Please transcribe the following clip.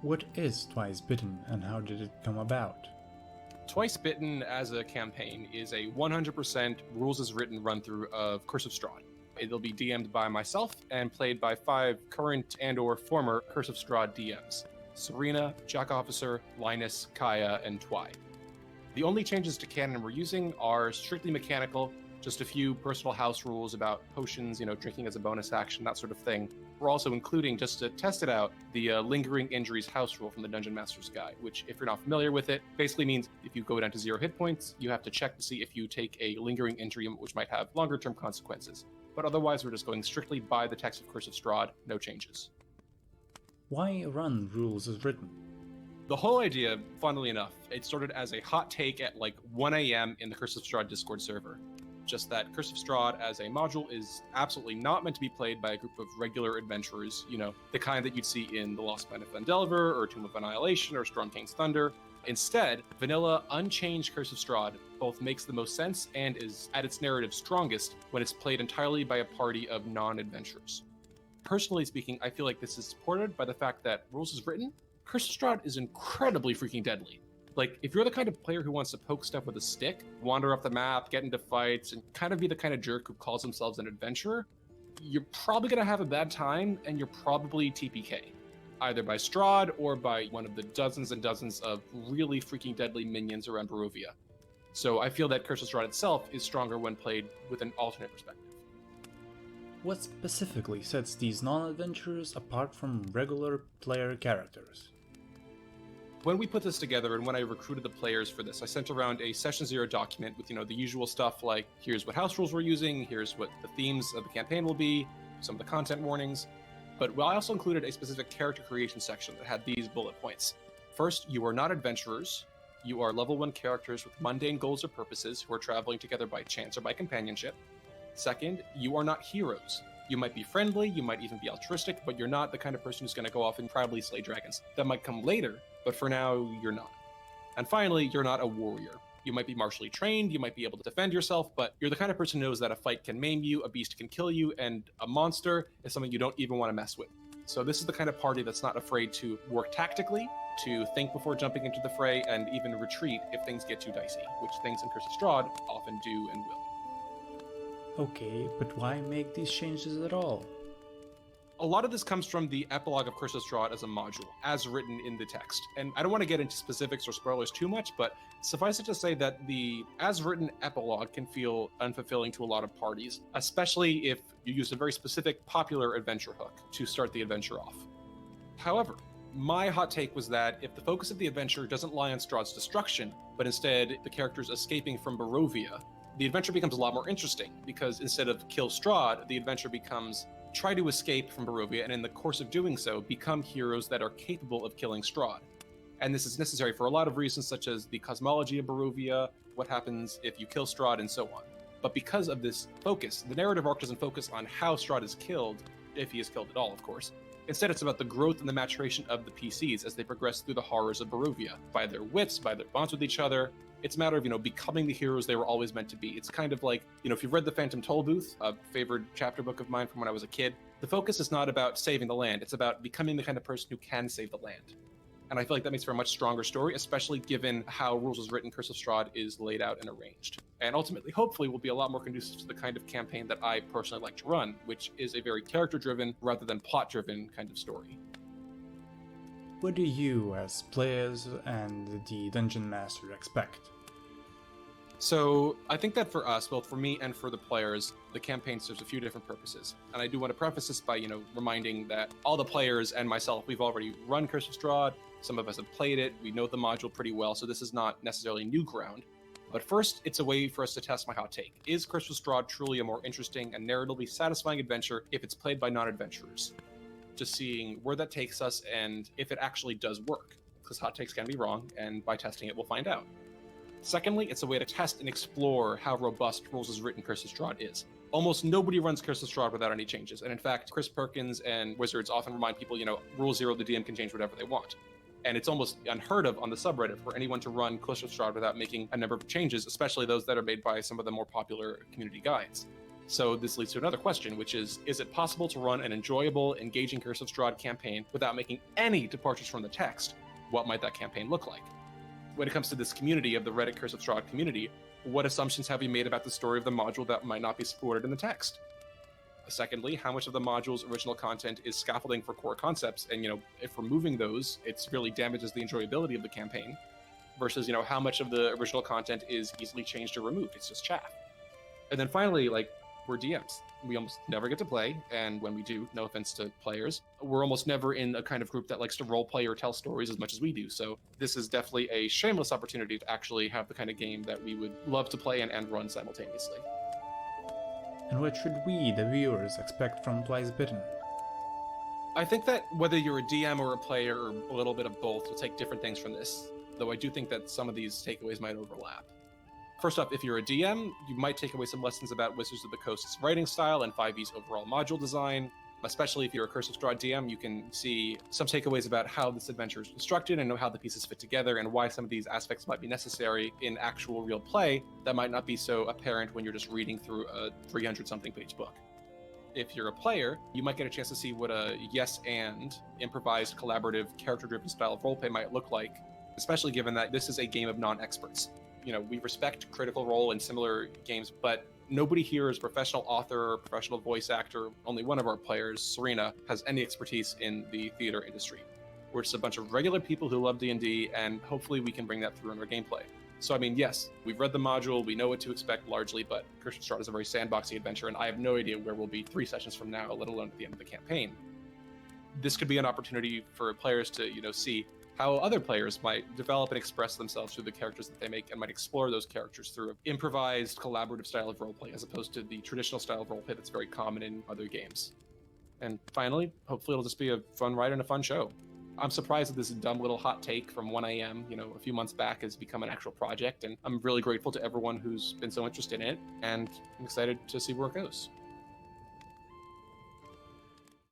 What is Twice Bitten and how did it come about? Twice Bitten as a campaign is a 100% rules as written run through of Curse of Strahd. It'll be DM'd by myself and played by 5 current and or former Curse of Strahd DMs: Serena, Jack Officer, Linus, Kaya, and Twy. The only changes to canon we're using are strictly mechanical, just a few personal house rules about potions, drinking as a bonus action, that sort of thing. We're also including, just to test it out, the lingering injuries house rule from the Dungeon Master's Guide, which, if you're not familiar with it, basically means if you go down to 0 hit points, you have to check to see if you take a lingering injury, which might have longer term consequences. But otherwise, we're just going strictly by the text of Curse of Strahd, no changes. Why run rules as written? The whole idea, funnily enough, it started as a hot take at like 1 a.m. in the Curse of Strahd Discord server. Just that Curse of Strahd as a module is absolutely not meant to be played by a group of regular adventurers, the kind that you'd see in The Lost Mine of Phandelver, or Tomb of Annihilation, or Storm King's Thunder. Instead, vanilla, unchanged Curse of Strahd both makes the most sense and is at its narrative strongest when it's played entirely by a party of non-adventurers. Personally speaking, I feel like this is supported by the fact that rules as written, Curse of Strahd is incredibly freaking deadly. Like, if you're the kind of player who wants to poke stuff with a stick, wander off the map, get into fights, and kind of be the kind of jerk who calls themselves an adventurer, you're probably going to have a bad time, and you're probably TPK. Either by Strahd or by one of the dozens and dozens of really freaking deadly minions around Barovia. So I feel that Curse of Strahd itself is stronger when played with an alternate perspective. What specifically sets these non-adventurers apart from regular player characters? When we put this together and when I recruited the players for this, I sent around a Session 0 document with, the usual stuff like, here's what house rules we're using, here's what the themes of the campaign will be, some of the content warnings. But I also included a specific character creation section that had these bullet points. First, you are not adventurers. You are level 1 characters with mundane goals or purposes who are traveling together by chance or by companionship. Second, you are not heroes. You might be friendly, you might even be altruistic, but you're not the kind of person who's going to go off and proudly slay dragons. That might come later, but for now, you're not. And finally, you're not a warrior. You might be martially trained, you might be able to defend yourself, but you're the kind of person who knows that a fight can maim you, a beast can kill you, and a monster is something you don't even want to mess with. So this is the kind of party that's not afraid to work tactically, to think before jumping into the fray, and even retreat if things get too dicey, which things in Curse of Strahd often do and will. Okay, but why make these changes at all? A lot of this comes from the epilogue of Curse of Strahd as a module, as written in the text. And I don't want to get into specifics or spoilers too much, but suffice it to say that the as-written epilogue can feel unfulfilling to a lot of parties, especially if you use a very specific popular adventure hook to start the adventure off. However, my hot take was that if the focus of the adventure doesn't lie on Strahd's destruction, but instead the characters escaping from Barovia, the adventure becomes a lot more interesting, because instead of kill Strahd, the adventure becomes try to escape from Barovia, and in the course of doing so, become heroes that are capable of killing Strahd. And this is necessary for a lot of reasons, such as the cosmology of Barovia, what happens if you kill Strahd, and so on. But because of this focus, the narrative arc doesn't focus on how Strahd is killed, if he is killed at all, of course. Instead, it's about the growth and the maturation of the PCs as they progress through the horrors of Barovia, by their wits, by their bonds with each other. It's a matter of, becoming the heroes they were always meant to be. It's kind of like, if you've read The Phantom Tollbooth, a favorite chapter book of mine from when I was a kid, the focus is not about saving the land. It's about becoming the kind of person who can save the land. And I feel like that makes for a much stronger story, especially given how Rules as Written Curse of Strahd is laid out and arranged. And ultimately, hopefully, will be a lot more conducive to the kind of campaign that I personally like to run, which is a very character-driven rather than plot-driven kind of story. What do you, as players and the Dungeon Master, expect? So I think that for us, both for me and for the players, the campaign serves a few different purposes. And I do want to preface this by, reminding that all the players and myself, we've already run Curse of Strahd. Some of us have played it. We know the module pretty well, so this is not necessarily new ground. But first, it's a way for us to test my hot take. Is Curse of Strahd truly a more interesting and narratively satisfying adventure if it's played by non-adventurers? Just seeing where that takes us and if it actually does work. Because hot takes can be wrong, and by testing it, we'll find out. Secondly, it's a way to test and explore how robust Rules as Written Curse of Strahd is. Almost nobody runs Curse of Strahd without any changes, and in fact, Chris Perkins and Wizards often remind people, Rule 0, the DM can change whatever they want. And it's almost unheard of on the subreddit for anyone to run Curse of Strahd without making a number of changes, especially those that are made by some of the more popular community guides. So this leads to another question, which is it possible to run an enjoyable, engaging Curse of Strahd campaign without making any departures from the text? What might that campaign look like? When it comes to this community of the Reddit Curse of Strahd community, what assumptions have you made about the story of the module that might not be supported in the text? Secondly, how much of the module's original content is scaffolding for core concepts? And, if removing those, it really damages the enjoyability of the campaign versus, how much of the original content is easily changed or removed. It's just chaff. And then finally, we're DMs. We almost never get to play. And when we do, no offense to players, we're almost never in a kind of group that likes to role play or tell stories as much as we do. So this is definitely a shameless opportunity to actually have the kind of game that we would love to play and run simultaneously. And what should we, the viewers, expect from Twice Bitten? I think that whether you're a DM or a player or a little bit of both, you'll take different things from this, though I do think that some of these takeaways might overlap. First up, if you're a DM, you might take away some lessons about Wizards of the Coast's writing style and 5e's overall module design. Especially if you're a Curse of Strahd DM, you can see some takeaways about how this adventure is constructed and know how the pieces fit together and why some of these aspects might be necessary in actual real play that might not be so apparent when you're just reading through a 300-something page book. If you're a player, you might get a chance to see what a yes and improvised, collaborative, character-driven style of roleplay might look like, especially given that this is a game of non-experts. We respect Critical Role and similar games, but nobody here is a professional author or professional voice actor. Only one of our players, Serena, has any expertise in the theater industry. We're just a bunch of regular people who love D&D, and hopefully we can bring that through in our gameplay. So, yes, we've read the module, we know what to expect largely, but Curse of Strahd is a very sandboxy adventure, and I have no idea where we'll be 3 sessions from now, let alone at the end of the campaign. This could be an opportunity for players to, see how other players might develop and express themselves through the characters that they make and might explore those characters through an improvised, collaborative style of roleplay as opposed to the traditional style of roleplay that's very common in other games. And finally, hopefully it'll just be a fun ride and a fun show. I'm surprised that this dumb little hot take from 1am, a few months back has become an actual project, and I'm really grateful to everyone who's been so interested in it, and I'm excited to see where it goes.